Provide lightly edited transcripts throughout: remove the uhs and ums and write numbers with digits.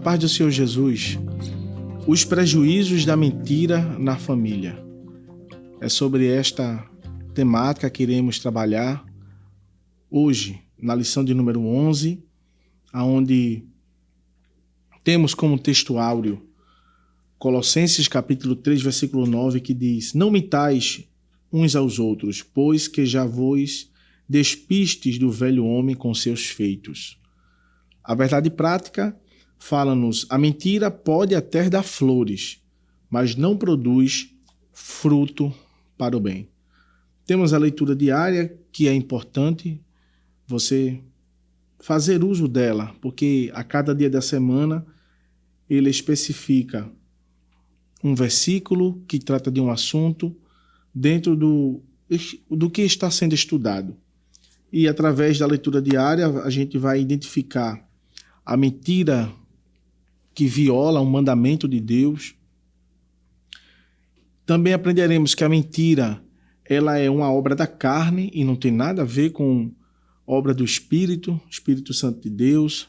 paz do Senhor Jesus, os prejuízos da mentira na família. É sobre esta temática que iremos trabalhar hoje, na lição de número 11, onde temos como texto áureo Colossenses capítulo 3, versículo 9, que diz: Não mintais uns aos outros, pois que já vos despistes do velho homem com seus feitos. A verdade prática fala-nos: a mentira pode até dar flores, mas não produz fruto para o bem. Temos a leitura diária, que é importante você fazer uso dela, porque a cada dia da semana ele especifica um versículo que trata de um assunto dentro do que está sendo estudado. E através da leitura diária a gente vai identificar a mentira que viola um mandamento de Deus. Também aprenderemos que a mentira ela é uma obra da carne e não tem nada a ver com obra do Espírito Santo de Deus.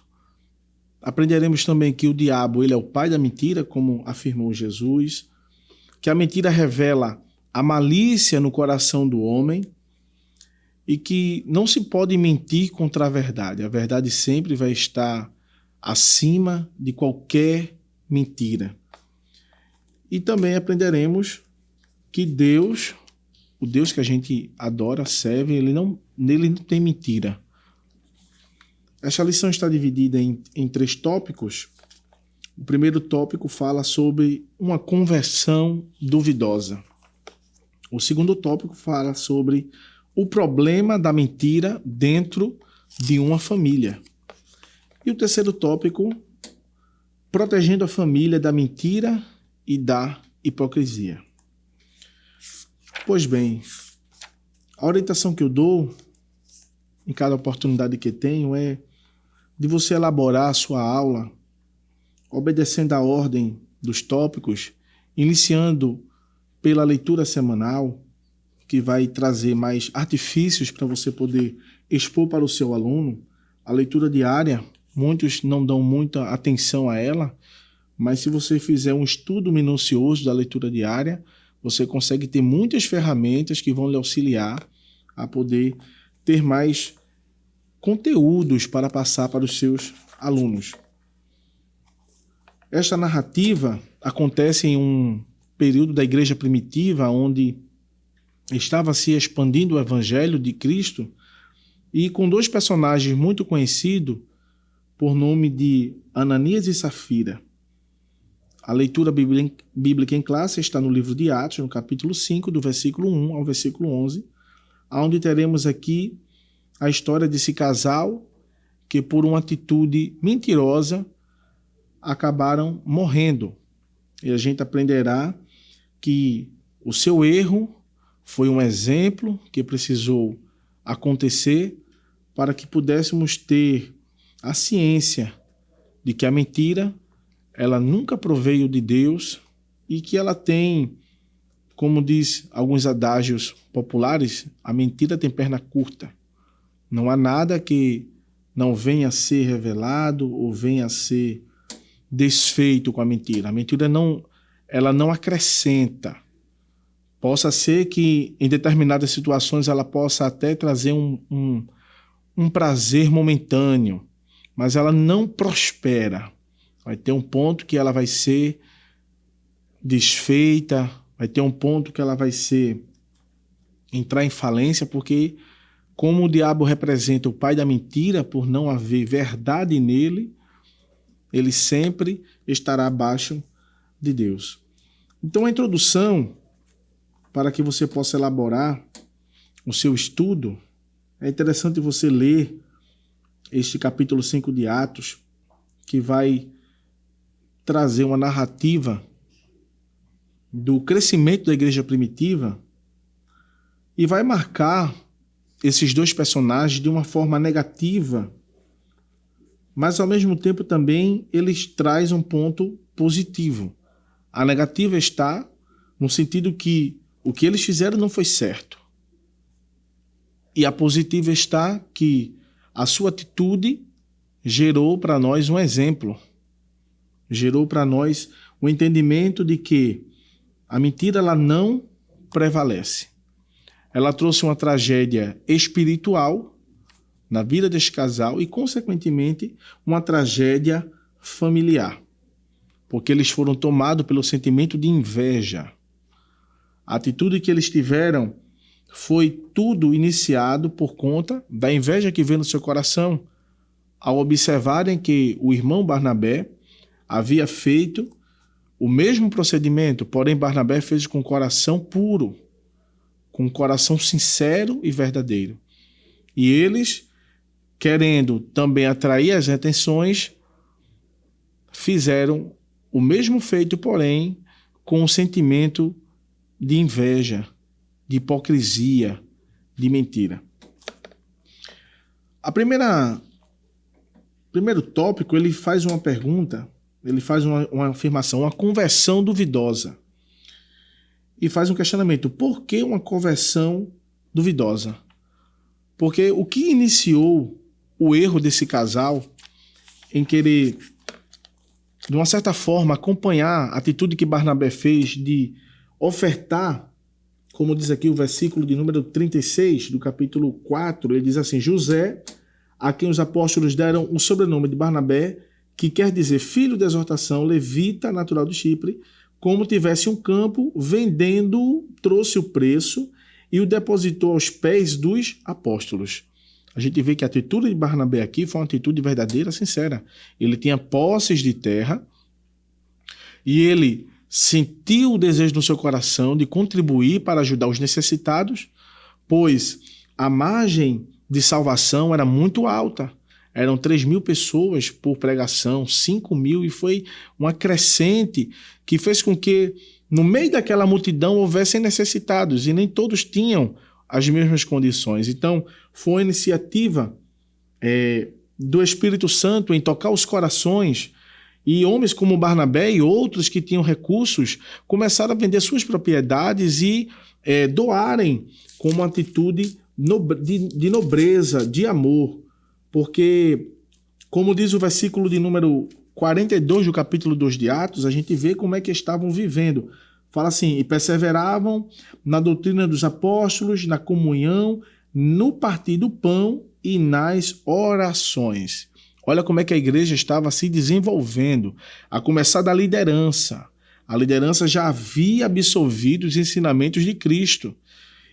Aprenderemos também que o diabo ele é o pai da mentira, como afirmou Jesus, que a mentira revela a malícia no coração do homem e que não se pode mentir contra a verdade. A verdade sempre vai estar acima de qualquer mentira. E também aprenderemos que Deus, o Deus que a gente adora, serve, nele não tem mentira. Esta lição está dividida em 3 tópicos. O primeiro tópico fala sobre uma conversão duvidosa. O segundo tópico fala sobre o problema da mentira dentro de uma família. E o terceiro tópico, protegendo a família da mentira e da hipocrisia. Pois bem, a orientação que eu dou em cada oportunidade que tenho é de você elaborar a sua aula obedecendo a ordem dos tópicos, iniciando pela leitura semanal, que vai trazer mais artifícios para você poder expor para o seu aluno. A leitura diária, muitos não dão muita atenção a ela, mas se você fizer um estudo minucioso da leitura diária, você consegue ter muitas ferramentas que vão lhe auxiliar a poder ter mais conteúdos para passar para os seus alunos. Esta narrativa acontece em um período da igreja primitiva, onde estava se expandindo o evangelho de Cristo, e com 2 personagens muito conhecidos por nome de Ananias e Safira. A leitura bíblica em classe está no livro de Atos, no capítulo 5, do versículo 1 ao versículo 11, onde teremos aqui a história desse casal que, por uma atitude mentirosa, acabaram morrendo. E a gente aprenderá que o seu erro foi um exemplo que precisou acontecer para que pudéssemos ter a ciência de que a mentira ela nunca proveio de Deus e que ela tem, como diz alguns adágios populares, a mentira tem perna curta. Não há nada que não venha a ser revelado ou venha a ser desfeito com a mentira. A mentira ela não acrescenta. Possa ser que em determinadas situações ela possa até trazer um prazer momentâneo, mas ela não prospera. Vai ter um ponto que ela vai ser desfeita, vai ter um ponto que ela vai entrar em falência, porque como o diabo representa o pai da mentira, por não haver verdade nele, ele sempre estará abaixo de Deus. Então a introdução, para que você possa elaborar o seu estudo, é interessante você ler este capítulo 5 de Atos, que vai trazer uma narrativa do crescimento da igreja primitiva e vai marcar esses 2 personagens de uma forma negativa, mas ao mesmo tempo também eles trazem um ponto positivo. A negativa está no sentido que o que eles fizeram não foi certo. E a positiva está que a sua atitude gerou para nós um exemplo. gerou para nós o entendimento de que a mentira ela não prevalece. Ela trouxe uma tragédia espiritual na vida deste casal e, consequentemente, uma tragédia familiar, porque eles foram tomados pelo sentimento de inveja. A atitude que eles tiveram foi tudo iniciado por conta da inveja que veio no seu coração, ao observarem que o irmão Barnabé havia feito o mesmo procedimento, porém Barnabé fez com coração puro, com coração sincero e verdadeiro. E eles, querendo também atrair as atenções, fizeram o mesmo feito, porém, com um sentimento de inveja, de hipocrisia, de mentira. Primeiro tópico, ele faz uma pergunta, ele faz uma afirmação, uma conversão duvidosa. E faz um questionamento, por que uma conversão duvidosa? Porque o que iniciou o erro desse casal em querer, de uma certa forma, acompanhar a atitude que Barnabé fez de ofertar, como diz aqui o versículo de número 36 do capítulo 4, ele diz assim, José, a quem os apóstolos deram o sobrenome de Barnabé, que quer dizer filho de exortação, levita, natural de Chipre, como tivesse um campo, vendendo, trouxe o preço e o depositou aos pés dos apóstolos. A gente vê que a atitude de Barnabé aqui foi uma atitude verdadeira, sincera. Ele tinha posses de terra e ele sentiu o desejo no seu coração de contribuir para ajudar os necessitados, pois a margem de salvação era muito alta. Eram 3.000 pessoas por pregação, 5.000, e foi uma crescente que fez com que no meio daquela multidão houvessem necessitados, e nem todos tinham as mesmas condições. Então, foi uma iniciativa do Espírito Santo em tocar os corações, e homens como Barnabé e outros que tinham recursos começaram a vender suas propriedades e doarem com uma atitude de nobreza, de amor. Porque, como diz o versículo de número 42 do capítulo 2 de Atos, a gente vê como é que estavam vivendo. Fala assim, e perseveravam na doutrina dos apóstolos, na comunhão, no partir do pão e nas orações. Olha como é que a igreja estava se desenvolvendo, a começar da liderança. A liderança já havia absorvido os ensinamentos de Cristo.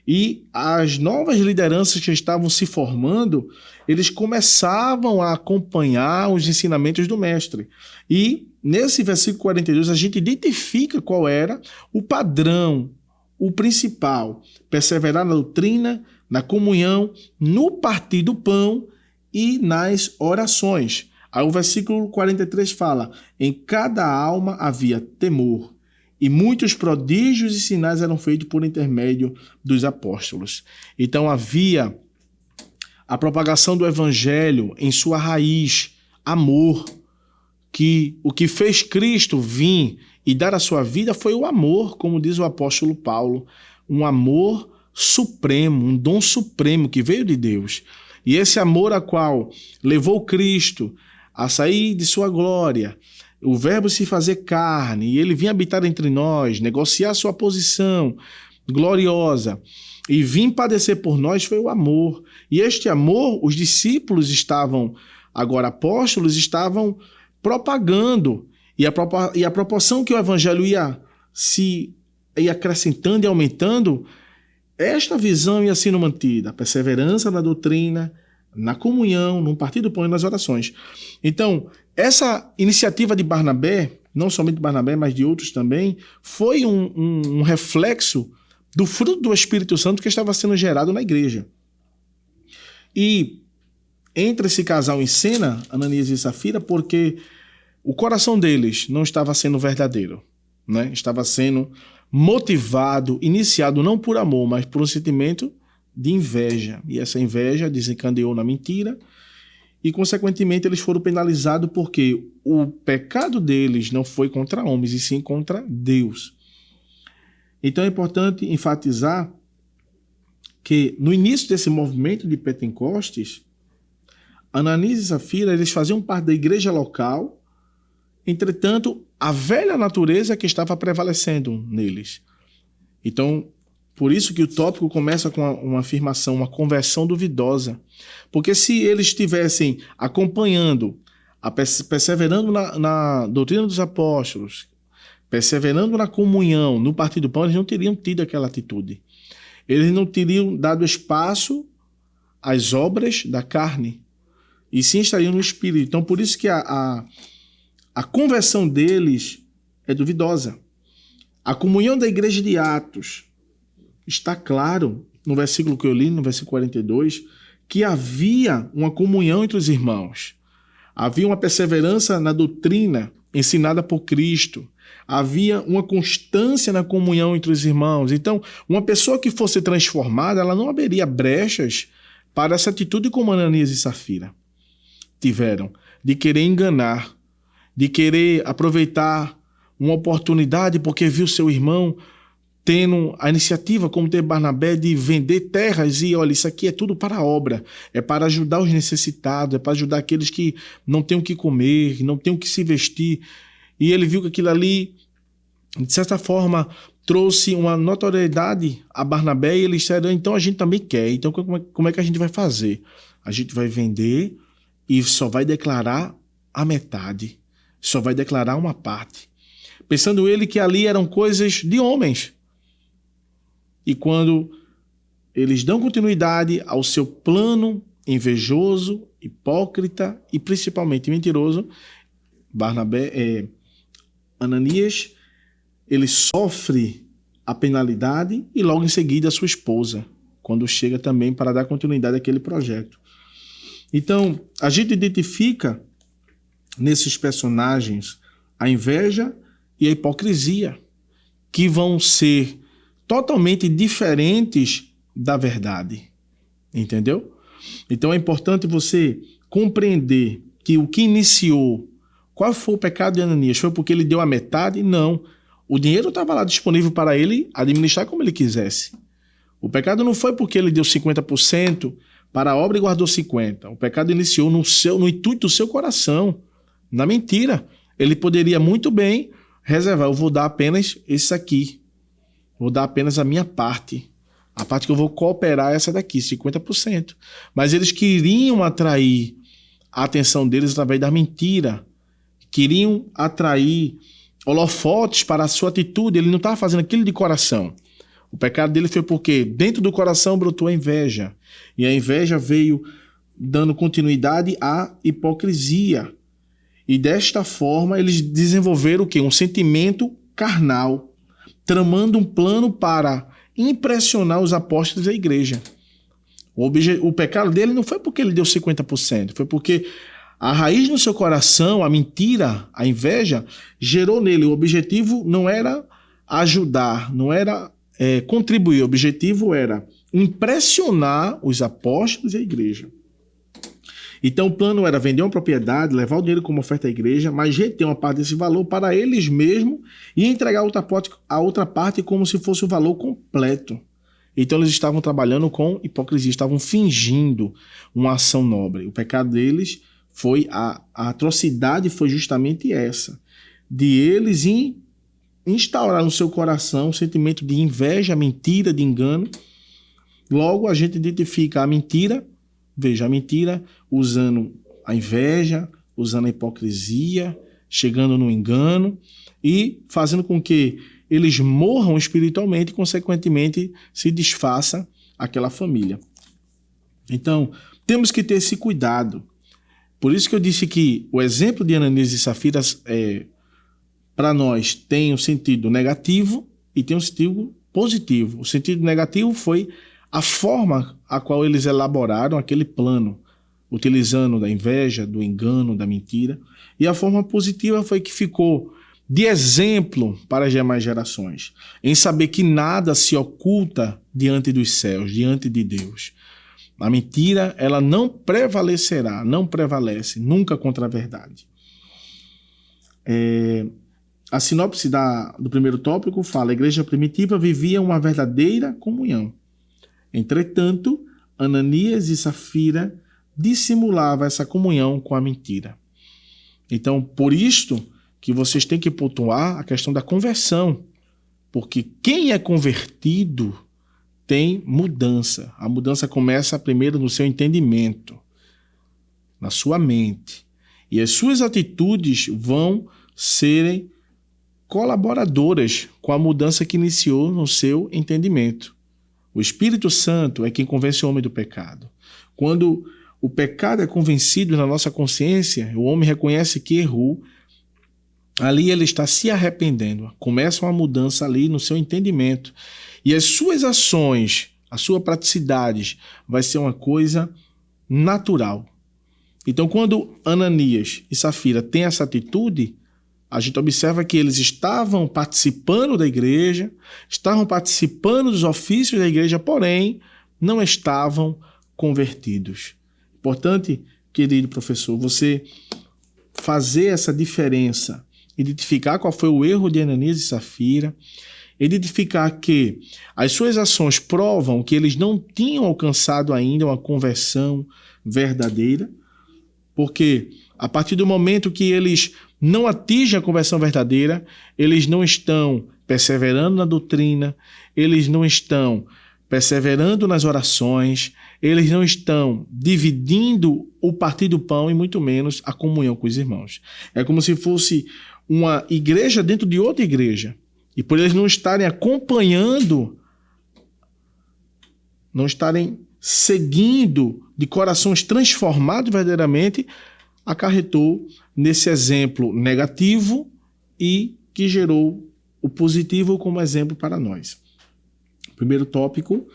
E as novas lideranças que estavam se formando, eles começavam a acompanhar os ensinamentos do mestre. E nesse versículo 42 a gente identifica qual era o padrão, o principal. Perseverar na doutrina, na comunhão, no partir do pão e nas orações. Aí o versículo 43 fala, em cada alma havia temor. E muitos prodígios e sinais eram feitos por intermédio dos apóstolos. Então havia a propagação do evangelho em sua raiz, amor, que o que fez Cristo vir e dar a sua vida foi o amor, como diz o apóstolo Paulo, um amor supremo, um dom supremo que veio de Deus. E esse amor a qual levou Cristo a sair de sua glória, o verbo se fazer carne, e ele vinha habitar entre nós, negociar sua posição gloriosa, e vir padecer por nós foi o amor. E este amor, os discípulos estavam, agora apóstolos, estavam propagando, e a proporção que o evangelho ia acrescentando e aumentando, esta visão ia sendo mantida, a perseverança na doutrina, na comunhão, no partir do pão e nas orações. Então, essa iniciativa de Barnabé, não somente de Barnabé, mas de outros também, foi um reflexo do fruto do Espírito Santo que estava sendo gerado na igreja. E entra esse casal em cena, Ananias e Safira, porque o coração deles não estava sendo verdadeiro, né? Estava sendo motivado, iniciado não por amor, mas por um sentimento de inveja. E essa inveja desencadeou na mentira e, consequentemente, eles foram penalizados porque o pecado deles não foi contra homens, e sim contra Deus. Então é importante enfatizar que no início desse movimento de Pentecostes, Ananias e Safira, eles faziam parte da igreja local Entretanto, a velha natureza é que estava prevalecendo neles. Então, por isso que o tópico começa com uma afirmação, uma conversão duvidosa. Porque se eles estivessem acompanhando, perseverando na doutrina dos apóstolos, perseverando na comunhão, no partir do pão, eles não teriam tido aquela atitude. Eles não teriam dado espaço às obras da carne, e sim estariam no Espírito. Então, por isso que a conversão deles é duvidosa. A comunhão da igreja de Atos está claro, no versículo que eu li, no versículo 42, que havia uma comunhão entre os irmãos. Havia uma perseverança na doutrina ensinada por Cristo. Havia uma constância na comunhão entre os irmãos. Então, uma pessoa que fosse transformada, ela não abriria brechas para essa atitude como Ananias e Safira tiveram, de querer enganar, de querer aproveitar uma oportunidade porque viu seu irmão tendo a iniciativa, como teve Barnabé, de vender terras e, olha, isso aqui é tudo para a obra, é para ajudar os necessitados, é para ajudar aqueles que não têm o que comer, não têm o que se vestir. E ele viu que aquilo ali, de certa forma, trouxe uma notoriedade a Barnabé e eles disseram, então a gente também quer. Então como é que a gente vai fazer? A gente vai vender e só vai declarar a metade, só vai declarar uma parte. Pensando ele que ali eram coisas de homens. E quando eles dão continuidade ao seu plano invejoso, hipócrita e principalmente mentiroso, Ananias, ele sofre a penalidade e logo em seguida a sua esposa, quando chega também para dar continuidade àquele projeto. Então, a gente identifica nesses personagens a inveja e a hipocrisia, que vão ser totalmente diferentes da verdade. Entendeu? Então é importante você compreender que o que iniciou, qual foi o pecado de Ananias? Foi porque ele deu a metade? Não. O dinheiro estava lá disponível para ele administrar como ele quisesse. O pecado não foi porque ele deu 50% para a obra e guardou 50%. O pecado iniciou no intuito do seu coração, na mentira. Ele poderia muito bem reservar, eu vou dar apenas esse aqui. Vou dar apenas a minha parte. A parte que eu vou cooperar é essa daqui, 50%. Mas eles queriam atrair a atenção deles através da mentira. Queriam atrair holofotes para a sua atitude. Ele não estava fazendo aquilo de coração. O pecado dele foi porque dentro do coração brotou a inveja. E a inveja veio dando continuidade à hipocrisia. E desta forma eles desenvolveram o quê? Um sentimento carnal, tramando um plano para impressionar os apóstolos da igreja. O pecado dele não foi porque ele deu 50%, foi porque a raiz no seu coração, a mentira, a inveja, gerou nele. O objetivo não era ajudar, não era contribuir, o objetivo era impressionar os apóstolos e a igreja. Então o plano era vender uma propriedade, levar o dinheiro como oferta à igreja, mas reter uma parte desse valor para eles mesmos e entregar a outra parte como se fosse o valor completo. Então eles estavam trabalhando com hipocrisia, estavam fingindo uma ação nobre. O pecado deles foi, a atrocidade foi justamente essa, de eles instaurar no seu coração um sentimento de inveja, mentira, de engano. Logo a gente identifica a mentira. Veja, a mentira usando a inveja, usando a hipocrisia, chegando no engano e fazendo com que eles morram espiritualmente e, consequentemente, se desfaça aquela família. Então, temos que ter esse cuidado. Por isso que eu disse que o exemplo de Ananias e Safira, para nós, tem um sentido negativo e tem um sentido positivo. O sentido negativo foi a forma a qual eles elaboraram aquele plano, utilizando da inveja, do engano, da mentira. E a forma positiva foi que ficou de exemplo para as demais gerações, em saber que nada se oculta diante dos céus, diante de Deus. A mentira, ela não prevalecerá, não prevalece nunca contra a verdade. A sinopse do primeiro tópico fala: a igreja primitiva vivia uma verdadeira comunhão. Entretanto, Ananias e Safira dissimulavam essa comunhão com a mentira. Então, por isto que vocês têm que pontuar a questão da conversão. Porque quem é convertido tem mudança. A mudança começa primeiro no seu entendimento, na sua mente. E as suas atitudes vão serem colaboradoras com a mudança que iniciou no seu entendimento. O Espírito Santo é quem convence o homem do pecado. Quando o pecado é convencido na nossa consciência, o homem reconhece que errou, ali ele está se arrependendo. Começa uma mudança ali no seu entendimento. E as suas ações, a sua praticidade vai ser uma coisa natural. Então, quando Ananias e Safira têm essa atitude, a gente observa que eles estavam participando da igreja, estavam participando dos ofícios da igreja, porém, não estavam convertidos. Importante, querido professor, você fazer essa diferença, identificar qual foi o erro de Ananias e Safira, identificar que as suas ações provam que eles não tinham alcançado ainda uma conversão verdadeira, porque a partir do momento que eles não atingem a conversão verdadeira, eles não estão perseverando na doutrina, eles não estão perseverando nas orações, eles não estão dividindo o partir do pão e muito menos a comunhão com os irmãos. É como se fosse uma igreja dentro de outra igreja. E por eles não estarem acompanhando, não estarem seguindo de corações transformados verdadeiramente, acarretou nesse exemplo negativo e que gerou o positivo como exemplo para nós. Primeiro tópico,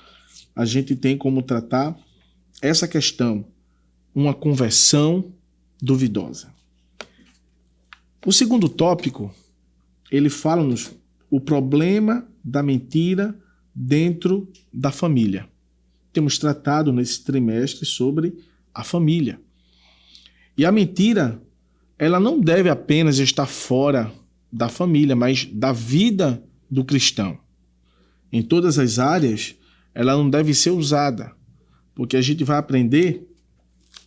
a gente tem como tratar essa questão, uma conversão duvidosa. O segundo tópico, ele fala-nos o problema da mentira dentro da família. Temos tratado nesse trimestre sobre a família. E a mentira, ela não deve apenas estar fora da família, mas da vida do cristão. Em todas as áreas, ela não deve ser usada, porque a gente vai aprender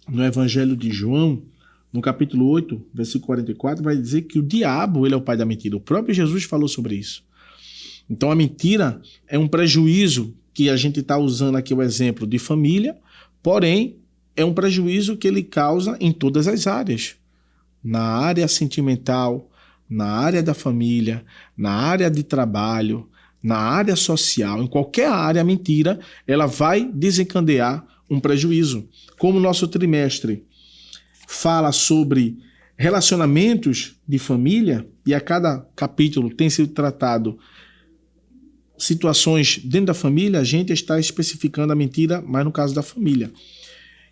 no Evangelho de João, no capítulo 8, versículo 44, vai dizer que o diabo ele é o pai da mentira. O próprio Jesus falou sobre isso. Então a mentira é um prejuízo que a gente está usando aqui o exemplo de família, porém é um prejuízo que ele causa em todas as áreas. Na área sentimental, na área da família, na área de trabalho, na área social, em qualquer área, a mentira ela vai desencadear um prejuízo. Como o nosso trimestre fala sobre relacionamentos de família, e a cada capítulo tem sido tratado situações dentro da família, a gente está especificando a mentira, mas no caso da família.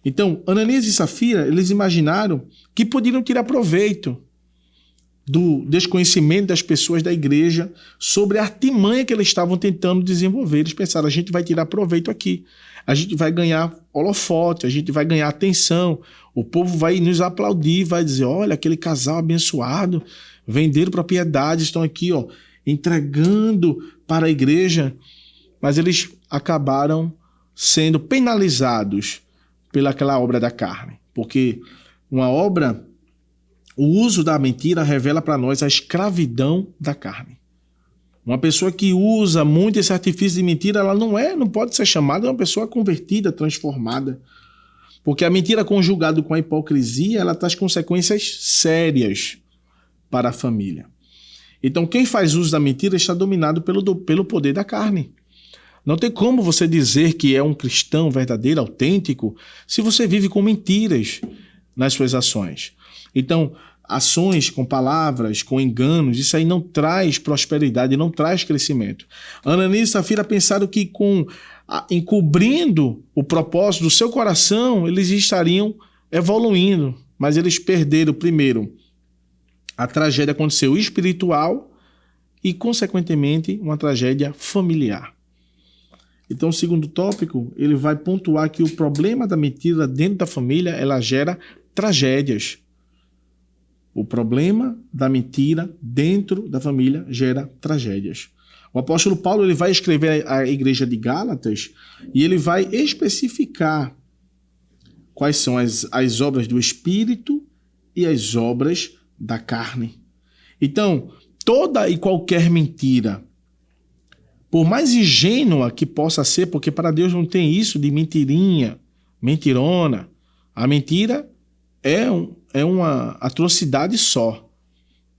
Então, Ananias e Safira, eles imaginaram que poderiam tirar proveito do desconhecimento das pessoas da igreja sobre a artimanha que eles estavam tentando desenvolver. Eles pensaram, a gente vai tirar proveito aqui, a gente vai ganhar holofote, a gente vai ganhar atenção, o povo vai nos aplaudir, vai dizer, olha, aquele casal abençoado, venderam propriedades, estão aqui, ó, entregando para a igreja, mas eles acabaram sendo penalizados pelaquela obra da carne, porque uma obra, o uso da mentira revela para nós a escravidão da carne. Uma pessoa que usa muito esse artifício de mentira, ela não pode ser chamada de uma pessoa convertida, transformada, porque a mentira conjugada com a hipocrisia, ela traz consequências sérias para a família. Então, quem faz uso da mentira está dominado pelo poder da carne. Não tem como você dizer que é um cristão verdadeiro, autêntico, se você vive com mentiras nas suas ações. Então, ações com palavras, com enganos, isso aí não traz prosperidade, não traz crescimento. Ananias e Safira pensaram que encobrindo o propósito do seu coração, eles estariam evoluindo, mas eles perderam, primeiro, a tragédia aconteceu espiritual e, consequentemente, uma tragédia familiar. Então, o segundo tópico, ele vai pontuar que o problema da mentira dentro da família, ela gera tragédias. O problema da mentira dentro da família gera tragédias. O apóstolo Paulo ele vai escrever à igreja de Gálatas e ele vai especificar quais são as obras do Espírito e as obras da carne. Então, toda e qualquer mentira, por mais ingênua que possa ser, porque para Deus não tem isso de mentirinha, mentirona. A mentira é uma atrocidade só.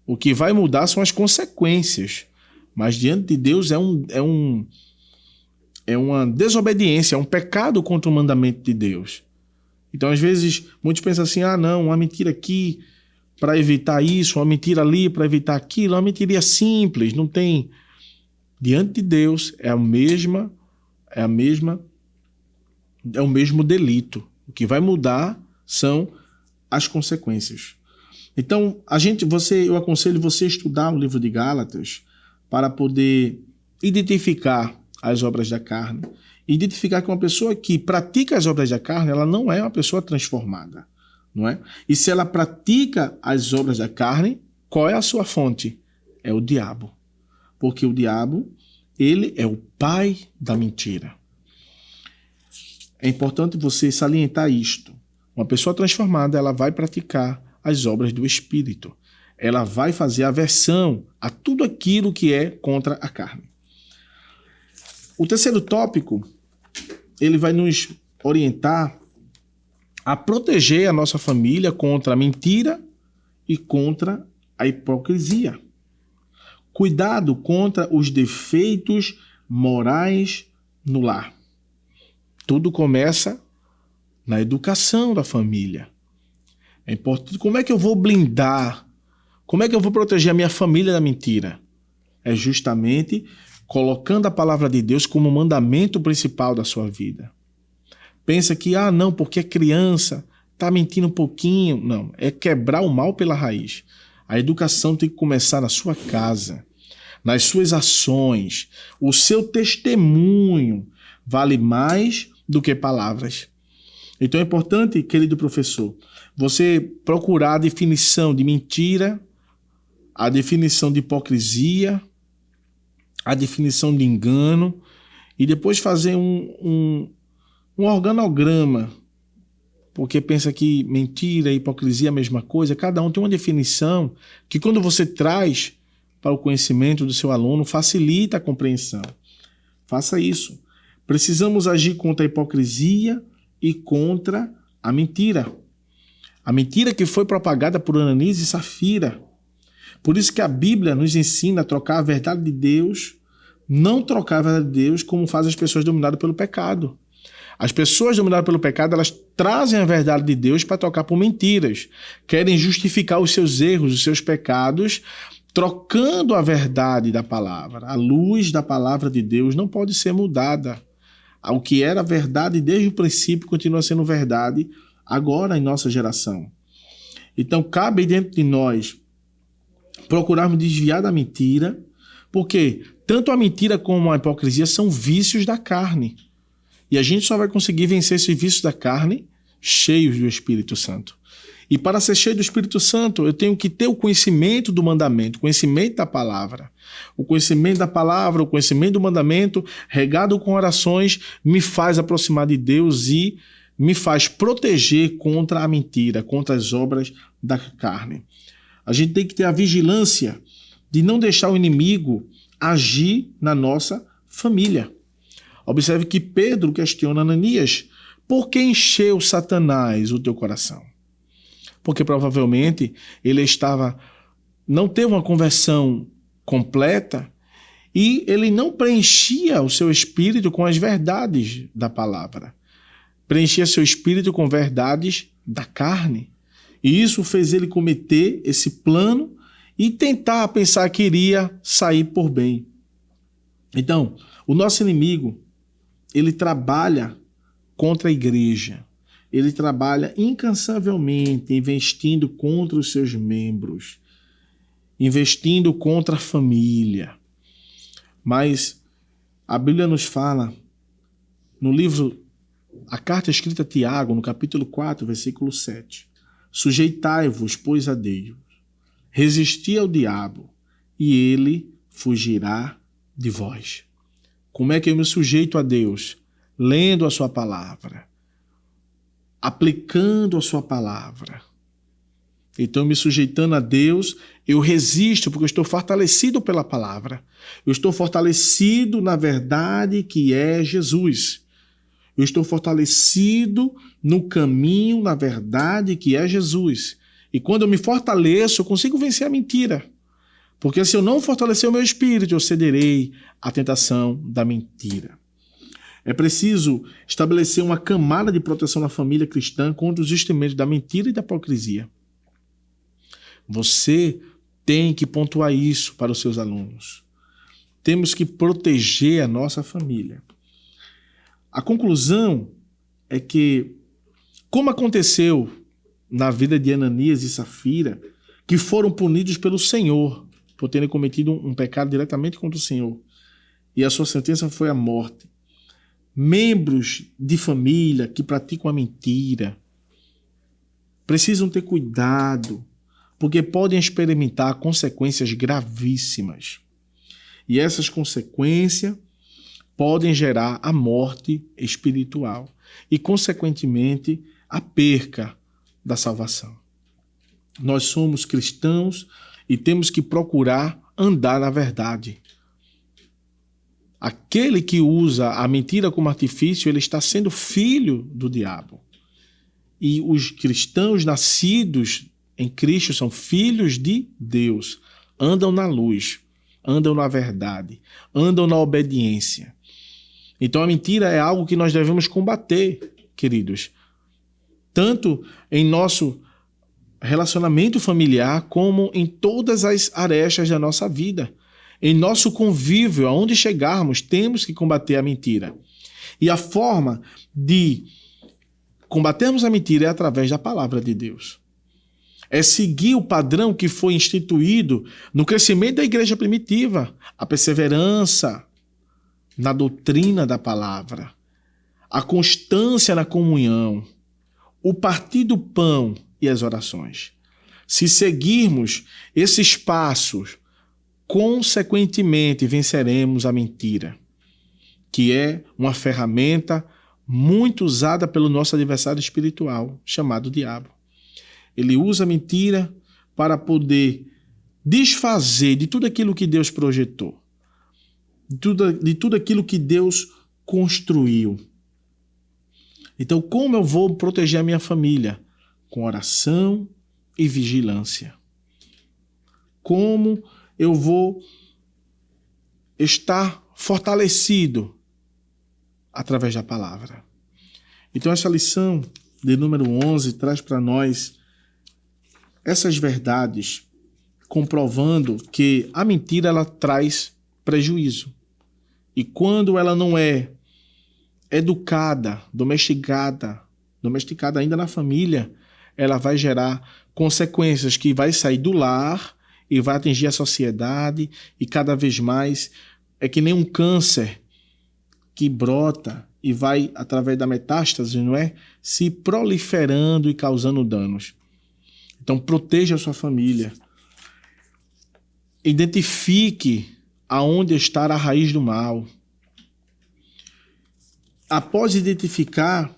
O que vai mudar são as consequências. Mas diante de Deus é uma desobediência, é um pecado contra o mandamento de Deus. Então, às vezes, muitos pensam assim, não, uma mentira aqui para evitar isso, uma mentira ali para evitar aquilo, uma mentiria simples, não tem... Diante de Deus é o mesmo delito. O que vai mudar são as consequências. Então, eu aconselho você a estudar o livro de Gálatas para poder identificar as obras da carne. Identificar que uma pessoa que pratica as obras da carne, ela não é uma pessoa transformada, não é? E se ela pratica as obras da carne, qual é a sua fonte? É o diabo. Porque o diabo, ele é o pai da mentira. É importante você salientar isto. Uma pessoa transformada, ela vai praticar as obras do Espírito. Ela vai fazer aversão a tudo aquilo que é contra a carne. O terceiro tópico, ele vai nos orientar a proteger a nossa família contra a mentira e contra a hipocrisia. Cuidado contra os defeitos morais no lar. Tudo começa na educação da família. É importante. Como é que eu vou blindar? Como é que eu vou proteger a minha família da mentira? É justamente colocando a palavra de Deus como mandamento principal da sua vida. Pensa que, não, porque é criança, está mentindo um pouquinho. Não, é quebrar o mal pela raiz. A educação tem que começar na sua casa, nas suas ações. O seu testemunho vale mais do que palavras. Então é importante, querido professor, você procurar a definição de mentira, a definição de hipocrisia, a definição de engano, e depois fazer um organograma, porque pensa que mentira e hipocrisia é a mesma coisa. Cada um tem uma definição que, quando você traz para o conhecimento do seu aluno, facilita a compreensão. Faça isso. Precisamos agir contra a hipocrisia e contra a mentira. A mentira que foi propagada por Ananias e Safira. Por isso que a Bíblia nos ensina a trocar a verdade de Deus, não trocar a verdade de Deus como fazem as pessoas dominadas pelo pecado. As pessoas dominadas pelo pecado, elas trazem a verdade de Deus para trocar por mentiras. Querem justificar os seus erros, os seus pecados, trocando a verdade da palavra. A luz da palavra de Deus não pode ser mudada. O que era verdade desde o princípio continua sendo verdade agora em nossa geração. Então, cabe dentro de nós procurarmos desviar da mentira, porque tanto a mentira como a hipocrisia são vícios da carne. E a gente só vai conseguir vencer esses vícios da carne cheios do Espírito Santo. E para ser cheio do Espírito Santo, eu tenho que ter o conhecimento do mandamento, o conhecimento da palavra. O conhecimento da palavra, o conhecimento do mandamento, regado com orações, me faz aproximar de Deus e me faz proteger contra a mentira, contra as obras da carne. A gente tem que ter a vigilância de não deixar o inimigo agir na nossa família. Observe que Pedro questiona Ananias: por que encheu Satanás o teu coração? Porque provavelmente ele não teve uma conversão completa e ele não preenchia o seu espírito com as verdades da palavra. Preenchia seu espírito com verdades da carne. E isso fez ele cometer esse plano e tentar pensar que iria sair por bem. Então, o nosso inimigo, ele trabalha contra a igreja. Ele trabalha incansavelmente, investindo contra os seus membros, investindo contra a família. Mas a Bíblia nos fala, no livro, a carta escrita a Tiago, no capítulo 4, versículo 7, sujeitai-vos, pois, a Deus, resisti ao diabo, e ele fugirá de vós. Como é que eu me sujeito a Deus? Lendo a sua palavra, aplicando a sua palavra, Então, me sujeitando a Deus, eu resisto, porque eu estou fortalecido pela palavra. Eu estou fortalecido na verdade que é Jesus. Eu estou fortalecido no caminho, na verdade que é Jesus. E quando eu me fortaleço, eu consigo vencer a mentira. Porque se eu não fortalecer o meu espírito, eu cederei à tentação da mentira. É preciso estabelecer uma camada de proteção na família cristã contra os instrumentos da mentira e da hipocrisia. Você tem que pontuar isso para os seus alunos. Temos que proteger a nossa família. A conclusão é que, como aconteceu na vida de Ananias e Safira, que foram punidos pelo Senhor por terem cometido um pecado diretamente contra o Senhor, e a sua sentença foi a morte. Membros de família que praticam a mentira precisam ter cuidado, porque podem experimentar consequências gravíssimas. E essas consequências podem gerar a morte espiritual e, consequentemente, a perca da salvação. Nós somos cristãos e temos que procurar andar na verdade. Aquele que usa a mentira como artifício, ele está sendo filho do diabo. E os cristãos nascidos em Cristo são filhos de Deus, andam na luz, andam na verdade, andam na obediência. Então a mentira é algo que nós devemos combater, queridos, tanto em nosso relacionamento familiar como em todas as arestas da nossa vida. Em nosso convívio, aonde chegarmos, temos que combater a mentira. E a forma de combatermos a mentira é através da palavra de Deus. É seguir o padrão que foi instituído no crescimento da igreja primitiva, a perseverança na doutrina da palavra, a constância na comunhão, o partir do pão e as orações. Se seguirmos esses passos, consequentemente venceremos a mentira, que é uma ferramenta muito usada pelo nosso adversário espiritual, chamado diabo. Ele usa a mentira para poder desfazer de tudo aquilo que Deus projetou, de tudo aquilo que Deus construiu. Então, como eu vou proteger a minha família? Com oração e vigilância. Como eu vou estar fortalecido? Através da palavra. Então, essa lição de número 11 traz para nós essas verdades, comprovando que a mentira ela traz prejuízo. E quando ela não é educada, domesticada ainda na família, ela vai gerar consequências que vai sair do lar e vai atingir a sociedade, e cada vez mais é que nem um câncer que brota e vai, através da metástase, não é? Se proliferando e causando danos. Então, proteja a sua família. Identifique aonde está a raiz do mal. Após identificar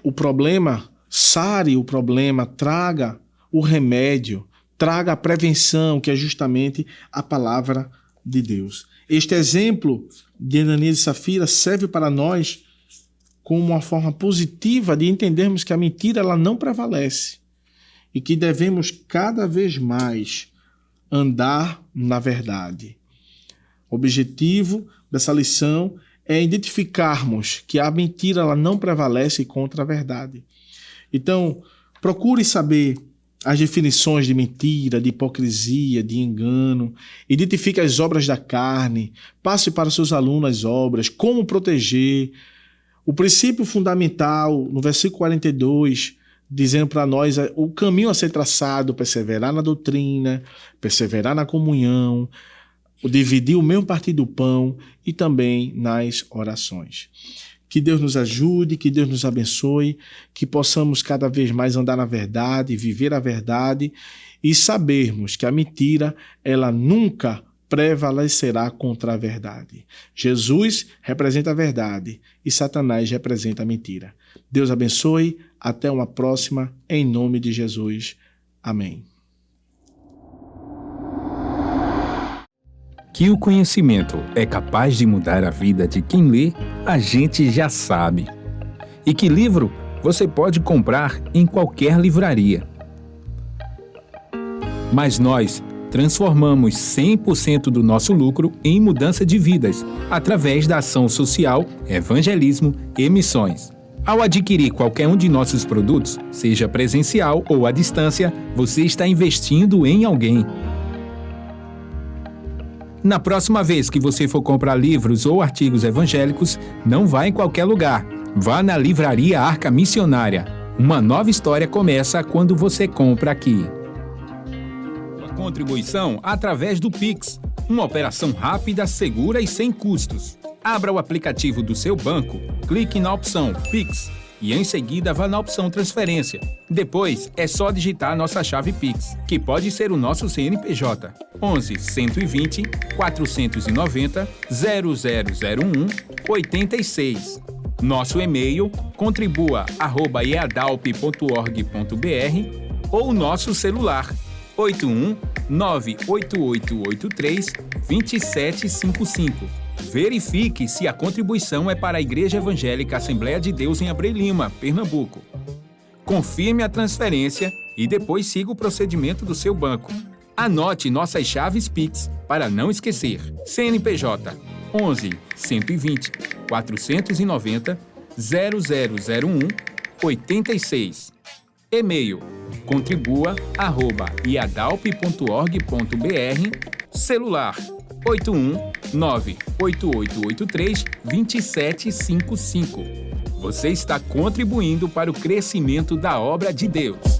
o problema, sare o problema, traga o remédio, traga a prevenção, que é justamente a palavra de Deus. Este exemplo de Ananias e Safira serve para nós como uma forma positiva de entendermos que a mentira ela não prevalece e que devemos cada vez mais andar na verdade. O objetivo dessa lição é identificarmos que a mentira ela não prevalece contra a verdade. Então, procure saber as definições de mentira, de hipocrisia, de engano. Identifique as obras da carne. Passe para os seus alunos as obras, como proteger. O princípio fundamental, no versículo 42, dizendo para nós o caminho a ser traçado, perseverar na doutrina, perseverar na comunhão, dividir o mesmo partir do pão e também nas orações. Que Deus nos ajude, que Deus nos abençoe, que possamos cada vez mais andar na verdade, viver a verdade e sabermos que a mentira, ela nunca prevalecerá contra a verdade. Jesus representa a verdade e Satanás representa a mentira. Deus abençoe, até uma próxima, em nome de Jesus. Amém. Que o conhecimento é capaz de mudar a vida de quem lê, a gente já sabe. E que livro você pode comprar em qualquer livraria. Mas nós transformamos 100% do nosso lucro em mudança de vidas, através da ação social, evangelismo e missões. Ao adquirir qualquer um de nossos produtos, seja presencial ou à distância, você está investindo em alguém. Na próxima vez que você for comprar livros ou artigos evangélicos, não vá em qualquer lugar. Vá na Livraria Arca Missionária. Uma nova história começa quando você compra aqui. A contribuição através do Pix. Uma operação rápida, segura e sem custos. Abra o aplicativo do seu banco, clique na opção Pix e em seguida vá na opção Transferência. Depois é só digitar nossa chave Pix, que pode ser o nosso CNPJ 11 120 490 0001 86. Nosso e-mail contribua@eadalp.org.br ou nosso celular 81 98883 2755. Verifique se a contribuição é para a Igreja Evangélica Assembleia de Deus em Abreu Lima, Pernambuco. Confirme a transferência e depois siga o procedimento do seu banco. Anote nossas chaves Pix para não esquecer. CNPJ 11 120 490 0001 86. E-mail contribua@iadalp.org.br. Celular 81 98883 2755. Você está contribuindo para o crescimento da obra de Deus.